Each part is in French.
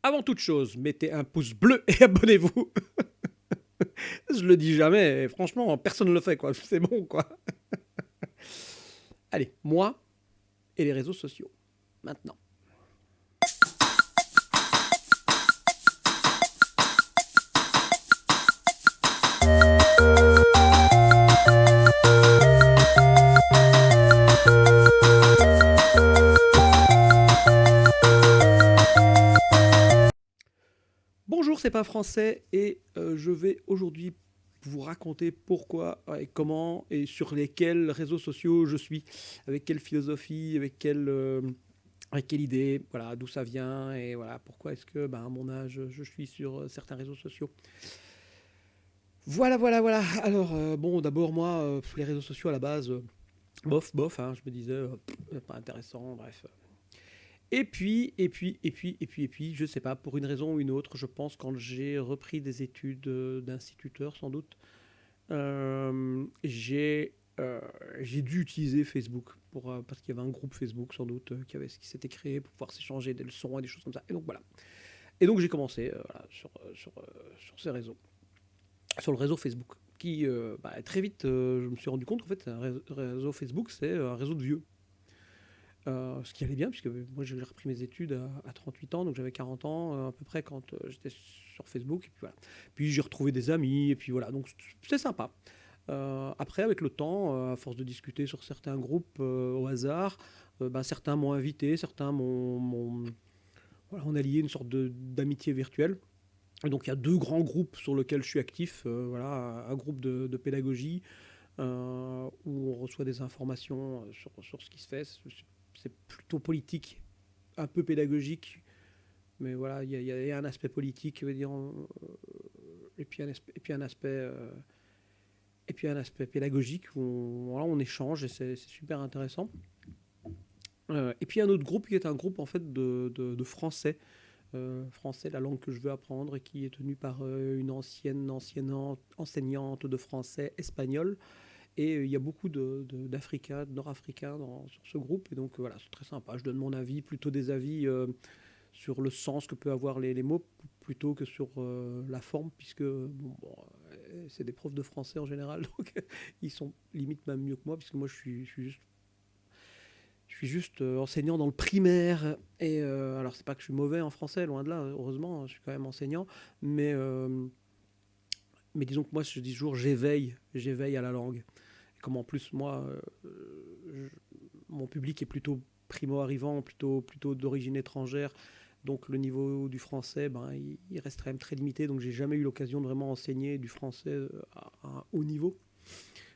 Avant toute chose, mettez un pouce bleu et abonnez-vous. Je le dis jamais, et franchement, personne ne le fait, quoi. C'est bon, quoi. Allez, moi et les réseaux sociaux. Maintenant. Bonjour, c'est pas français et je vais aujourd'hui vous raconter pourquoi et comment et sur lesquels réseaux sociaux je suis, avec quelle philosophie, avec quelle idée, voilà, d'où ça vient et voilà, pourquoi est-ce que, à mon âge, je suis sur certains réseaux sociaux. Voilà, voilà, voilà. Alors, bon, d'abord, moi, les réseaux sociaux à la base, bof, bof, hein, je me disais, pas intéressant, bref. Et puis, je sais pas, pour une raison ou une autre, je pense quand j'ai repris des études d'instituteur, sans doute, euh, j'ai euh, j'ai dû utiliser Facebook parce qu'il y avait un groupe Facebook, sans doute, qui s'était créé pour pouvoir s'échanger des leçons et des choses comme ça. Et donc voilà. Et donc j'ai commencé voilà, sur ces réseaux, sur le réseau Facebook, qui très vite, je me suis rendu compte qu'en fait, un réseau Facebook, c'est un réseau de vieux. Ce qui allait bien, puisque moi j'ai repris mes études à 38 ans, donc j'avais 40 ans à peu près quand j'étais sur Facebook. Et puis voilà. Puis j'ai retrouvé des amis, et puis voilà, donc c'est sympa. Après, avec le temps, à force de discuter sur certains groupes au hasard, certains m'ont invité, certains voilà, on a lié une sorte d'amitié virtuelle. Et donc il y a deux grands groupes sur lesquels je suis actif. Voilà, un groupe de pédagogie où on reçoit des informations sur ce qui se fait. C'est plutôt politique, un peu pédagogique, mais voilà, il y a un aspect politique, je veux dire, et puis un aspect pédagogique où voilà, on échange et c'est super intéressant. Et puis un autre groupe qui est un groupe en fait de français, français, la langue que je veux apprendre, et qui est tenu par une ancienne enseignante de français espagnol. Et il y a beaucoup d'Africains, de Nord-Africains sur ce groupe. Et donc voilà, c'est très sympa. Je donne mon avis, plutôt des avis sur le sens que peuvent avoir les mots, plutôt que sur la forme, puisque c'est des profs de français en général. Donc ils sont limite même mieux que moi, puisque moi je suis juste enseignant dans le primaire. Et alors c'est pas que je suis mauvais en français, loin de là, heureusement, je suis quand même enseignant. Mais, euh, mais disons que moi, je dis toujours, j'éveille à la langue. Comme en plus, moi, mon public est plutôt primo-arrivant, plutôt d'origine étrangère. Donc le niveau du français, il reste quand même très limité. Donc j'ai jamais eu l'occasion de vraiment enseigner du français à un haut niveau.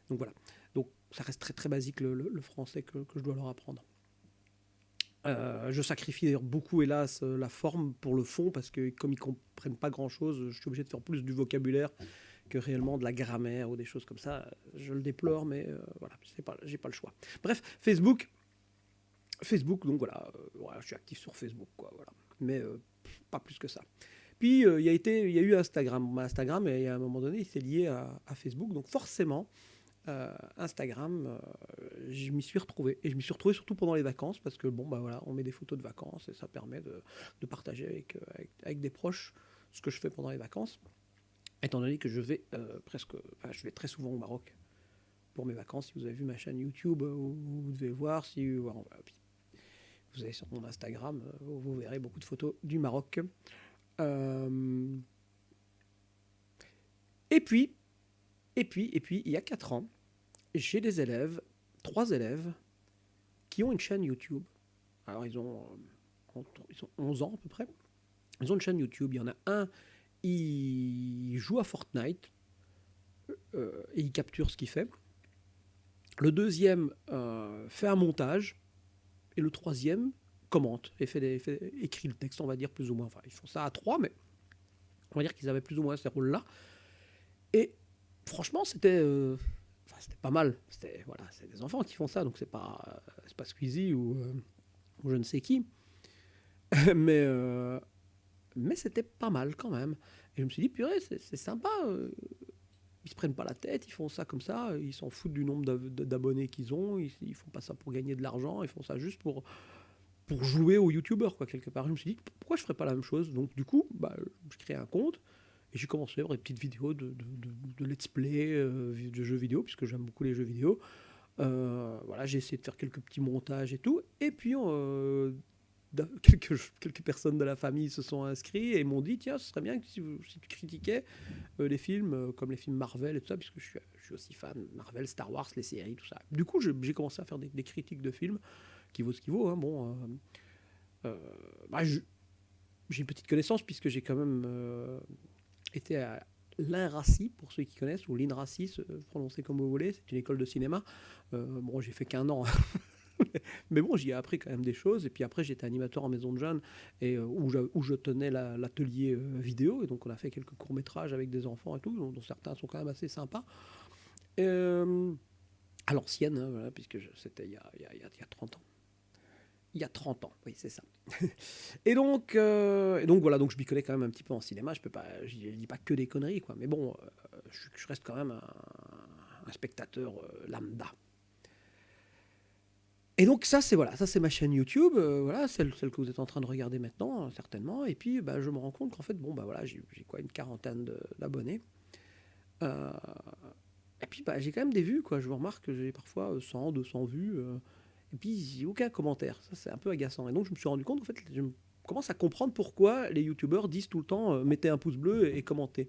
Donc voilà. Donc ça reste très très basique le français que je dois leur apprendre. Je sacrifie d'ailleurs beaucoup, hélas, la forme pour le fond, parce que comme ils comprennent pas grand-chose, je suis obligé de faire plus du vocabulaire que réellement de la grammaire ou des choses comme ça. Je le déplore, mais voilà, j'ai pas le choix. Bref, Facebook, donc voilà, je suis actif sur Facebook, quoi, voilà. Mais pas plus que ça. Puis il y a eu Instagram. Instagram, et à un moment donné, il s'est lié à Facebook, donc forcément, Instagram, je m'y suis retrouvé. Et je m'y suis retrouvé surtout pendant les vacances, parce que bon, bah voilà, on met des photos de vacances et ça permet de partager avec des proches ce que je fais pendant les vacances. Étant donné que je vais je vais très souvent au Maroc pour mes vacances. Si vous avez vu ma chaîne YouTube, vous devez voir. Si vous allez sur mon Instagram, vous verrez beaucoup de photos du Maroc. Euh, et puis, il y a 4 ans, j'ai des élèves, 3 élèves, qui ont une chaîne YouTube. Alors, ils ont 11 ans à peu près. Ils ont une chaîne YouTube. Il y en a un, il joue à Fortnite et il capture ce qu'il fait. Le deuxième fait un montage. Et le troisième commente et écrit le texte, on va dire, plus ou moins. Enfin, ils font ça à trois, mais on va dire qu'ils avaient plus ou moins ces rôles-là. Et franchement, c'était pas mal. Voilà, c'est des enfants qui font ça, donc c'est pas Squeezie ou je ne sais qui. mais, euh, mais c'était pas mal quand même. Et je me suis dit, purée, c'est sympa. Ils se prennent pas la tête, ils font ça comme ça, ils s'en foutent du nombre d'abonnés qu'ils ont, ils font pas ça pour gagner de l'argent, ils font ça juste pour jouer aux youtubeurs, quoi, quelque part. Je me suis dit, pourquoi je ferais pas la même chose? Donc, du coup, bah, j'ai créé un compte et j'ai commencé à avoir des petites vidéos de let's play, de jeux vidéo, puisque j'aime beaucoup les jeux vidéo. Voilà, j'ai essayé de faire quelques petits montages et tout. Et puis, quelques personnes de la famille se sont inscrits et m'ont dit, tiens, ce serait bien que si tu critiquais les films, comme les films Marvel et tout ça, puisque je suis aussi fan Marvel, Star Wars, les séries, tout ça. Du coup, j'ai commencé à faire des critiques de films, qui vaut ce qui vaut, hein. Bon, euh, bah, j'ai une petite connaissance, puisque j'ai quand même été à l'INRACI, pour ceux qui connaissent, ou l'INRACI, prononcez comme vous voulez, c'est une école de cinéma. Bon, j'ai fait qu'un an, mais bon, j'y ai appris quand même des choses. Et puis après, j'étais animateur en maison de jeunes, et où je tenais l'atelier vidéo. Et donc, on a fait quelques courts-métrages avec des enfants et tout, dont certains sont quand même assez sympas. Euh, à l'ancienne, hein, voilà, puisque c'était il y a 30 ans. Il y a 30 ans, oui, c'est ça. Et donc voilà, donc je m'y connais quand même un petit peu en cinéma. Je dis pas que des conneries, quoi. Mais bon, je reste quand même un spectateur lambda. Et donc ça, c'est voilà, ça c'est ma chaîne YouTube, voilà, celle que vous êtes en train de regarder maintenant, certainement. Et puis, bah, je me rends compte qu'en fait, bon, bah voilà, j'ai quoi, une quarantaine d'abonnés. Euh, et puis, bah, j'ai quand même des vues, quoi. Je remarque que j'ai parfois 100, 200 vues. Et puis, j'ai aucun commentaire. Ça, c'est un peu agaçant. Et donc, je me suis rendu compte, en fait, je commence à comprendre pourquoi les youtubeurs disent tout le temps mettez un pouce bleu et commentez.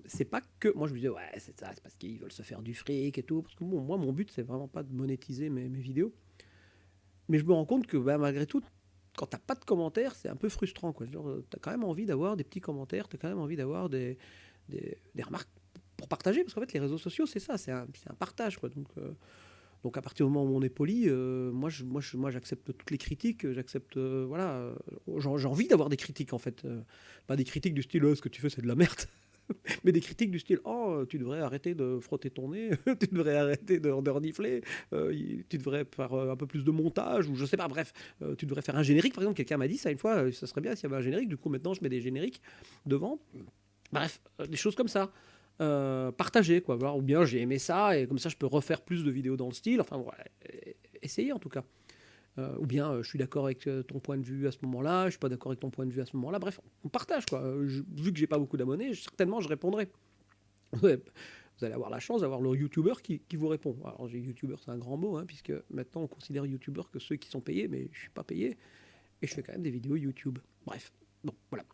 C'est pas que. Moi, je me disais, ouais, c'est ça, c'est parce qu'ils veulent se faire du fric et tout. Parce que bon, moi, mon but, c'est vraiment pas de monétiser mes vidéos. Mais je me rends compte que bah, malgré tout, quand t'as pas de commentaires, c'est un peu frustrant, quoi. Genre, t'as quand même envie d'avoir des petits commentaires, t'as quand même envie d'avoir des remarques pour partager. Parce qu'en fait, les réseaux sociaux, c'est ça, c'est un partage, quoi. Donc à partir du moment où on est poli, moi j'accepte toutes les critiques, j'accepte voilà, j'ai envie d'avoir des critiques en fait, pas des critiques du style ce que tu fais c'est de la merde, mais des critiques du style tu devrais arrêter de frotter ton nez, tu devrais arrêter de renifler, tu devrais faire un peu plus de montage ou je sais pas, bref, tu devrais faire un générique par exemple. Quelqu'un m'a dit ça une fois, ça serait bien s'il y avait un générique. Du coup maintenant je mets des génériques devant. Bref, des choses comme ça. Partager, quoi. Ou bien j'ai aimé ça, et comme ça je peux refaire plus de vidéos dans le style. Enfin, voilà, essayer en tout cas. Ou bien je suis d'accord avec ton point de vue à ce moment-là, je suis pas d'accord avec ton point de vue à ce moment-là. Bref, on partage, quoi. Vu que j'ai pas beaucoup d'abonnés, certainement je répondrai. Ouais, vous allez avoir la chance d'avoir le YouTuber qui vous répond. Alors, YouTuber, c'est un grand mot, hein, puisque maintenant on considère YouTuber que ceux qui sont payés, mais je suis pas payé, et je fais quand même des vidéos YouTube. Bref, bon, voilà.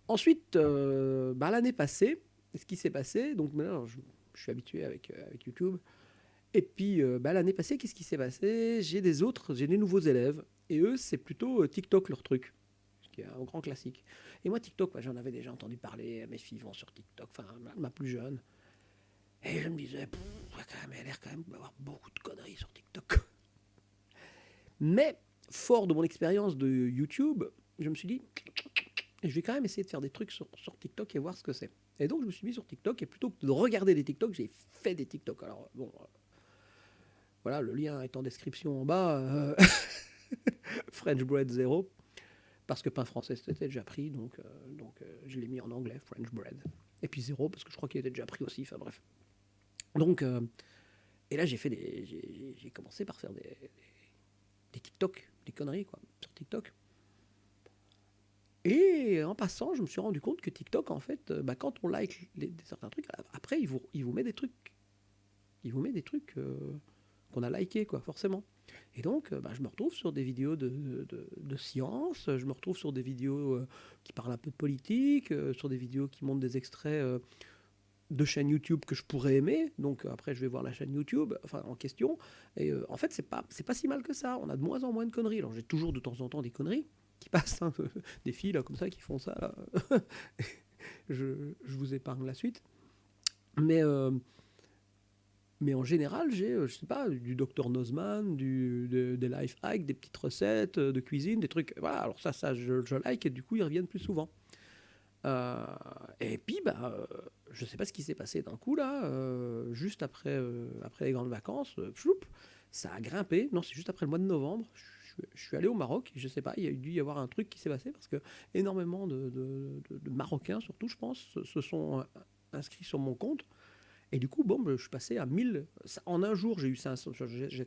Ensuite, bah, l'année passée, ce qui s'est passé, donc maintenant je suis habitué avec YouTube, et puis bah, l'année passée, qu'est-ce qui s'est passé? J'ai des nouveaux élèves, et eux, c'est plutôt TikTok leur truc, ce qui est un grand classique. Et moi, TikTok, bah, j'en avais déjà entendu parler, mes filles vont sur TikTok, enfin, ma plus jeune, et je me disais, elle a l'air quand même d'avoir beaucoup de conneries sur TikTok. Mais, fort de mon expérience de YouTube, je me suis dit, je vais quand même essayer de faire des trucs sur TikTok et voir ce que c'est. Et donc, je me suis mis sur TikTok, et plutôt que de regarder des TikTok, j'ai fait des TikTok. Alors, bon, voilà, le lien est en description en bas. French Bread 0, parce que pain français c'était déjà pris, je l'ai mis en anglais, French Bread. Et puis 0, parce que je crois qu'il était déjà pris aussi, enfin bref. Donc, et là, j'ai commencé par faire des TikTok, des conneries, quoi, sur TikTok. Et en passant, je me suis rendu compte que TikTok, en fait, bah, quand on like certains trucs, après, il vous met des trucs. Il vous met des trucs qu'on a likés, quoi, forcément. Et donc, bah, je me retrouve sur des vidéos de science, je me retrouve sur des vidéos qui parlent un peu de politique, sur des vidéos qui montrent des extraits de chaînes YouTube que je pourrais aimer. Donc, après, je vais voir la chaîne YouTube enfin, en question. Et en fait, c'est pas si mal que ça. On a de moins en moins de conneries. Alors, j'ai toujours de temps en temps des conneries qui passent, hein, des filles là, comme ça qui font ça. Là. je vous épargne la suite. Mais, euh, mais en général, j'ai, je sais pas, du Dr Nozman, des life hacks, des petites recettes de cuisine, des trucs. Voilà, alors ça je like, et du coup, ils reviennent plus souvent. Euh, et puis, bah, je sais pas ce qui s'est passé d'un coup là, juste après les grandes vacances, floup, ça a grimpé. Non, c'est juste après le mois de novembre. Je suis allé au Maroc, et je sais pas, il y a dû y avoir un truc qui s'est passé, parce que énormément de Marocains, surtout, je pense, se sont inscrits sur mon compte. Et du coup, bon, je suis passé à 1000. En un jour, j'ai eu 500. Je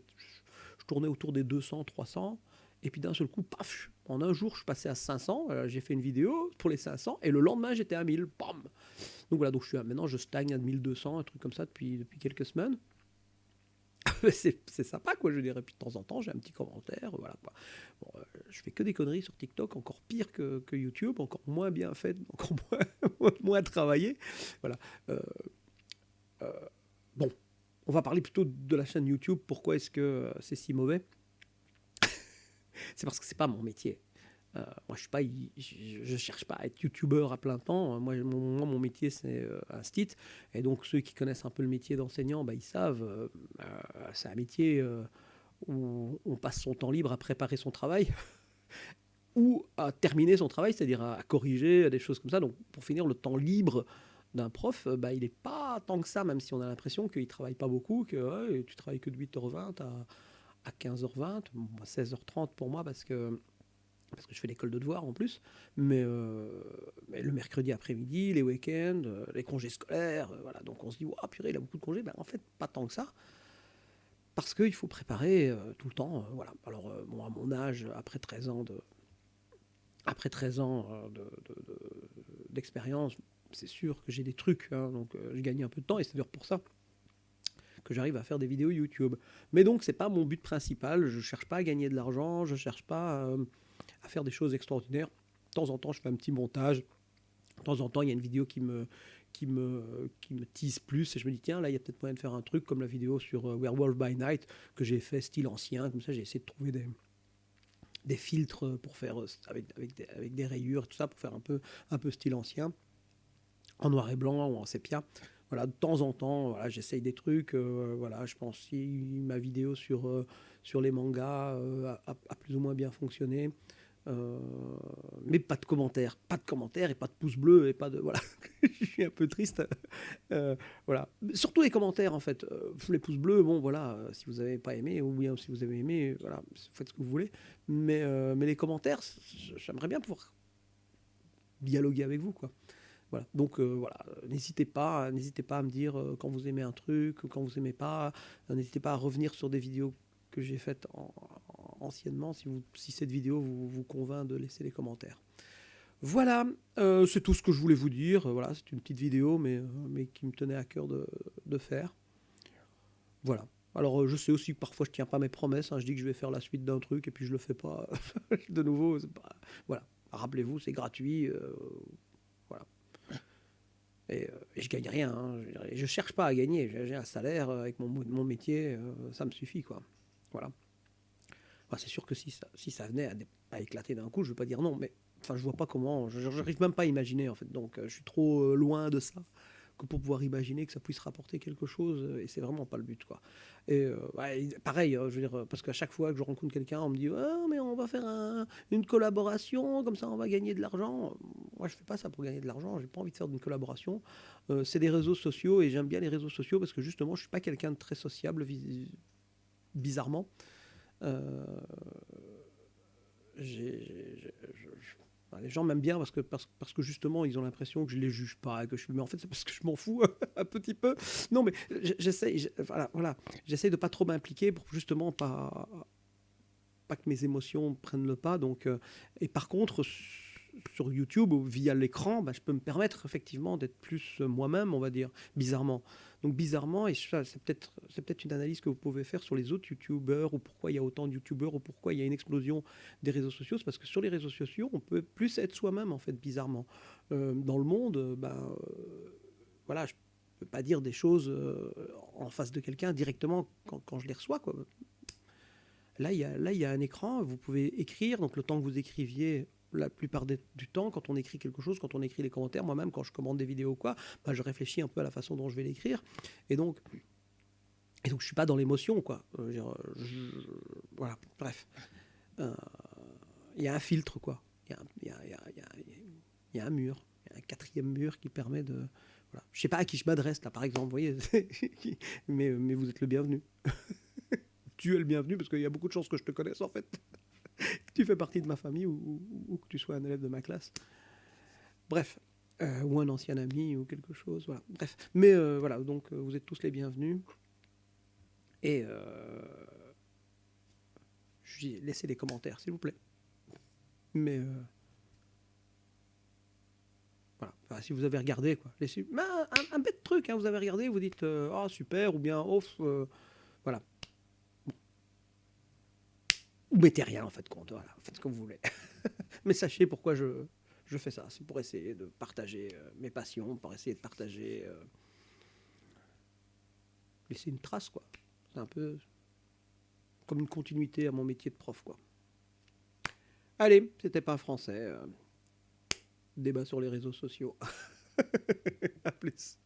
tournais autour des 200, 300. Et puis d'un seul coup, paf, en un jour, je suis passé à 500. J'ai fait une vidéo pour les 500 et le lendemain, j'étais à 1000. Bam. Donc voilà, donc maintenant, je stagne à 1200, un truc comme ça depuis quelques semaines. C'est sympa, quoi, je dirais. Puis de temps en temps, j'ai un petit commentaire, voilà, quoi. Bon, je fais que des conneries sur TikTok, encore pire que YouTube, encore moins bien fait, encore moins travaillé. Voilà. Euh, euh, bon, on va parler plutôt de la chaîne YouTube. Pourquoi est-ce que c'est si mauvais? C'est parce que c'est pas mon métier. Moi, je cherche pas à être youtubeur à plein temps. Mon métier, c'est un stit. Et donc, ceux qui connaissent un peu le métier d'enseignant, bah, ils savent, c'est un métier où on passe son temps libre à préparer son travail ou à terminer son travail, c'est-à-dire à corriger, des choses comme ça. Donc, pour finir, le temps libre d'un prof, bah, il n'est pas tant que ça, même si on a l'impression qu'il ne travaille pas beaucoup, que ouais, tu travailles que de 8h20 à 15h20, 16h30 pour moi, parce que je fais l'école de devoir en plus, mais le mercredi après-midi, les week-ends, les congés scolaires, voilà, donc on se dit, oh, purée, il a beaucoup de congés, ben, en fait, pas tant que ça, parce qu'il faut préparer tout le temps, voilà. Alors, bon, à mon âge, après 13 ans d'expérience, c'est sûr que j'ai des trucs, hein, donc je gagne un peu de temps, et c'est d'ailleurs pour ça que j'arrive à faire des vidéos YouTube. Mais donc, c'est pas mon but principal, je cherche pas à gagner de l'argent, je cherche pas à faire des choses extraordinaires. De temps en temps, je fais un petit montage. De temps en temps, il y a une vidéo qui me tease plus et je me dis, tiens, là, il y a peut-être moyen de faire un truc comme la vidéo sur Werewolf by Night que j'ai fait style ancien. Comme ça, j'ai essayé de trouver des filtres pour faire avec des rayures, tout ça, pour faire un peu style ancien, en noir et blanc ou en sépia. Voilà, de temps en temps, voilà, j'essaye des trucs. Voilà, je pense que ma vidéo sur les mangas a plus ou moins bien fonctionné. Euh, mais pas de commentaires et pas de pouces bleus et pas de voilà. Je suis un peu triste. Voilà. Surtout les commentaires en fait. Les pouces bleus, bon voilà, si vous n'avez pas aimé ou bien si vous avez aimé, voilà, faites ce que vous voulez. Mais les commentaires, j'aimerais bien pouvoir dialoguer avec vous quoi. Voilà. Donc voilà, n'hésitez pas à me dire quand vous aimez un truc, quand vous aimez pas. N'hésitez pas à revenir sur des vidéos que j'ai faites anciennement si cette vidéo vous convainc de laisser les commentaires. Voilà, c'est tout ce que je voulais vous dire. Voilà, c'est une petite vidéo, mais qui me tenait à cœur de faire. Voilà. Alors, je sais aussi que parfois je tiens pas mes promesses. Hein. Je dis que je vais faire la suite d'un truc et puis je le fais pas. De nouveau, c'est pas... Voilà. Rappelez-vous, c'est gratuit. Voilà. Et je gagne rien. Hein. Je cherche pas à gagner. J'ai un salaire avec mon métier. Ça me suffit, quoi. Voilà. Enfin, c'est sûr que si ça venait à éclater d'un coup, je ne veux pas dire non, mais enfin, je vois pas comment. Je n'arrive même pas à imaginer, en fait. Donc, je suis trop loin de ça que pour pouvoir imaginer que ça puisse rapporter quelque chose. Et c'est vraiment pas le but, quoi. Et ouais, pareil, je veux dire, parce qu'à chaque fois que je rencontre quelqu'un, on me dit ah, mais on va faire une collaboration, comme ça on va gagner de l'argent. Moi, je fais pas ça pour gagner de l'argent. J'ai pas envie de faire d'une collaboration. C'est des réseaux sociaux et j'aime bien les réseaux sociaux parce que justement, je suis pas quelqu'un de très sociable, bizarrement. Euh, les gens m'aiment bien parce que justement ils ont l'impression que je les juge pas, mais en fait c'est parce que je m'en fous un petit peu. Non mais voilà, j'essaie de pas trop m'impliquer pour justement pas que mes émotions prennent le pas. Donc, et par contre, sur YouTube, via l'écran, bah, je peux me permettre effectivement d'être plus moi-même, on va dire, bizarrement. Donc bizarrement, et ça, c'est peut-être une analyse que vous pouvez faire sur les autres YouTubeurs, ou pourquoi il y a autant de YouTubeurs, ou pourquoi il y a une explosion des réseaux sociaux. C'est parce que sur les réseaux sociaux, on peut plus être soi-même, en fait, bizarrement. Dans le monde, voilà, je peux pas dire des choses en face de quelqu'un directement quand je les reçois, quoi. Là, il y a un écran, vous pouvez écrire, donc le temps que vous écriviez, la plupart du temps, quand on écrit quelque chose, quand on écrit les commentaires, moi-même, quand je commande des vidéos ou quoi, bah, je réfléchis un peu à la façon dont je vais l'écrire. Et donc, je suis pas dans l'émotion, quoi. Voilà, bref. Euh, Il y a un filtre, quoi. Il y a un mur, il y a un quatrième mur qui permet de... Voilà. Je sais pas à qui je m'adresse, là, par exemple, vous voyez, mais vous êtes le bienvenu. Tu es le bienvenu parce qu'il y a beaucoup de chances que je te connaisse, en fait. Que tu fais partie de ma famille ou que tu sois un élève de ma classe. Bref, ou un ancien ami ou quelque chose. Voilà. Bref, mais voilà, donc vous êtes tous les bienvenus. Et Je dis, laissez des commentaires, s'il vous plaît. Mais voilà. Enfin, si vous avez regardé, quoi. Laissez... Mais un bête truc, hein, vous avez regardé, vous dites ah super, ou bien off, voilà. Ou mettez rien en fait compte, voilà, faites ce que vous voulez. Mais sachez pourquoi je fais ça. C'est pour essayer de partager mes passions, pour essayer de partager, laisser une trace, quoi. C'est un peu comme une continuité à mon métier de prof, quoi. Allez, c'était pas français. Débat sur les réseaux sociaux. À plus.